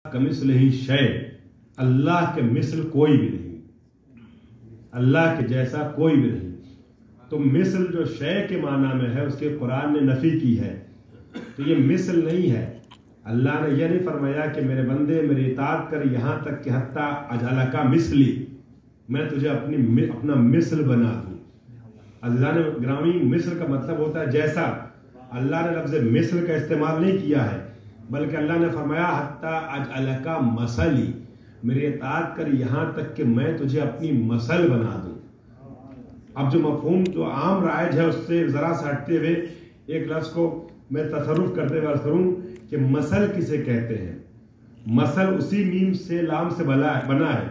कमिस्लिही शै, अल्लाह के मिसल कोई भी नहीं, अल्लाह के जैसा कोई भी नहीं। तो मिसल जो शै के माना में है उसके कुरान ने नफी की है, तो ये मिसल नहीं है। अल्लाह ने यह नहीं फरमाया कि मेरे बंदे मेरी इताअत कर यहाँ तक कि हत्ता अजअला का मिसली, मैं तुझे अपना मिसल बना दूं। अज़ीज़ान ग्रामी, मिसल का मतलब होता है जैसा। अल्लाह ने लफ्ज़ मिसल का इस्तेमाल नहीं किया है, बल्कि अल्लाह ने फरमाया हत्ता अजअला का मसली, मेरी इताअत कर यहाँ तक कि मैं तुझे अपनी मसल बना दूं। अब जो मफहूम जो आम राइज है उससे जरा सा हटते हुए एक लफ्ज़ को मैं तसर्रुफ करते हुए करूं कि मसल किसे कहते हैं। मसल उसी मीम से लाम से बना है,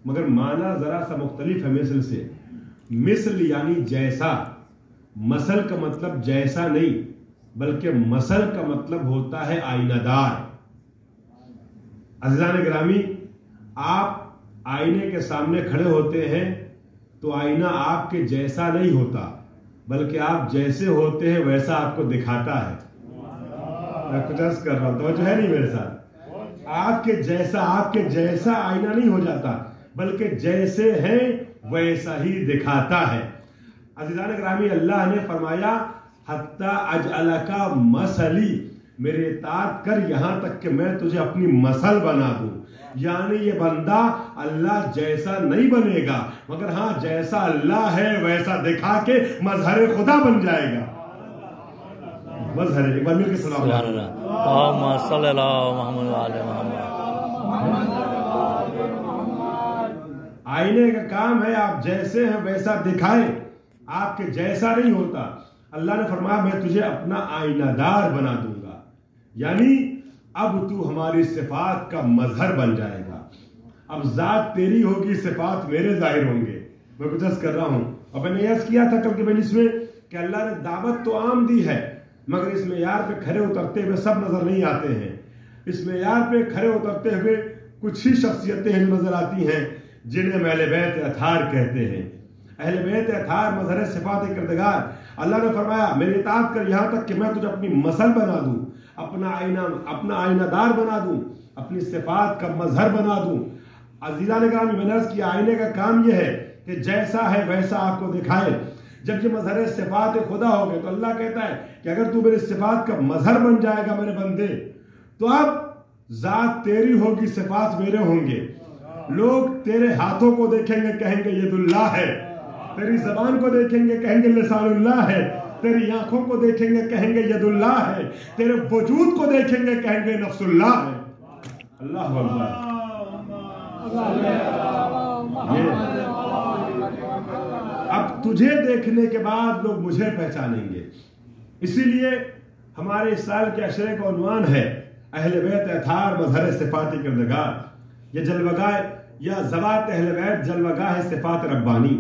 मगर माना जरा सा मुख्तलिफ है मिसल से। मिसल यानी जैसा, मसल का मतलब जैसा नहीं, बल्कि मसल का मतलब होता है आईनादार। अज़ीज़ान गिरामी, आप आईने के सामने खड़े होते हैं तो आईना आपके जैसा नहीं होता, बल्कि आप जैसे होते हैं वैसा आपको दिखाता है। मैं कुछ अर्ज कर रहा हूं तो जो है नहीं मेरे साथ, आपके जैसा आईना नहीं हो जाता, बल्कि जैसे हैं वैसा ही दिखाता है। अज़ीज़ान गिरामी, अल्लाह ने फरमाया हत्ता अजअला का मसली, मेरे इताअत कर यहाँ तक कि मैं तुझे अपनी मसल बना दूं। यानी ये बंदा अल्लाह जैसा नहीं बनेगा, मगर हाँ जैसा अल्लाह है वैसा दिखा के मजहर खुदा बन जाएगा। मजहर, एक बार मिलकर सलाम। आईने का काम है आप जैसे हैं वैसा दिखाए, आपके जैसा नहीं होता। अल्लाह ने फरमाया मैं तुझे अपना आईनादार बना दूंगा, यानी अब तू हमारी सिफात का मजहर बन जाएगा। अब जात तेरी होगी, सिफात मेरे जाहिर होंगे। मैं कुछ कर रहा हूं, और मैंने यह किया था कल के मजलिस में कि अल्लाह ने दावत तो आम दी है, मगर इस मेयार पे खड़े उतरते हुए सब नजर नहीं आते हैं। इस मेयार पे खड़े उतरते हुए कुछ ही शख्सियतें नजर आती हैं जिन्हें अहले बैत अथार कहते हैं। अहले बैत अथार मजहर सिफात किरदगार। अल्लाह ने फरमाया मेरी इताअत कर यहाँ तक कि मैं तुझे अपनी मसल बना दूं, अपना आईनादार बना दूं, अपनी सिफात का मजहर बना दूं। अज़ीज़ान गिरामी, मैंने अर्ज़ किया आईने का काम यह है कि जैसा है वैसा आपको दिखाए। जब ये मजहर सिफात खुदा हो गए तो अल्लाह कहता है कि अगर तू मेरी सिफात का मजहर बन जाएगा मेरे बंदे, तो अब जात तेरी होगी, सिफात मेरे होंगे। लोग तेरे हाथों को देखेंगे कहेंगे यदुल्लाह है, तेरी जबान को देखेंगे कहेंगे लिसानुल्लाह है, तेरी आंखों को देखेंगे कहेंगे यदुल्लाह है, तेरे वजूद को देखेंगे कहेंगे नफ्सुल्लाह है। अल्लाह अकबर। अब तुझे देखने के बाद लोग मुझे पहचानेंगे। इसीलिए हमारे इस साल के अशरे का उन्वान है अहले बैत अथार मजहर सिफात किरदगार। यह जलवगाह या ज़वात अहले बैत जलवगाह सिफात रब्बानी।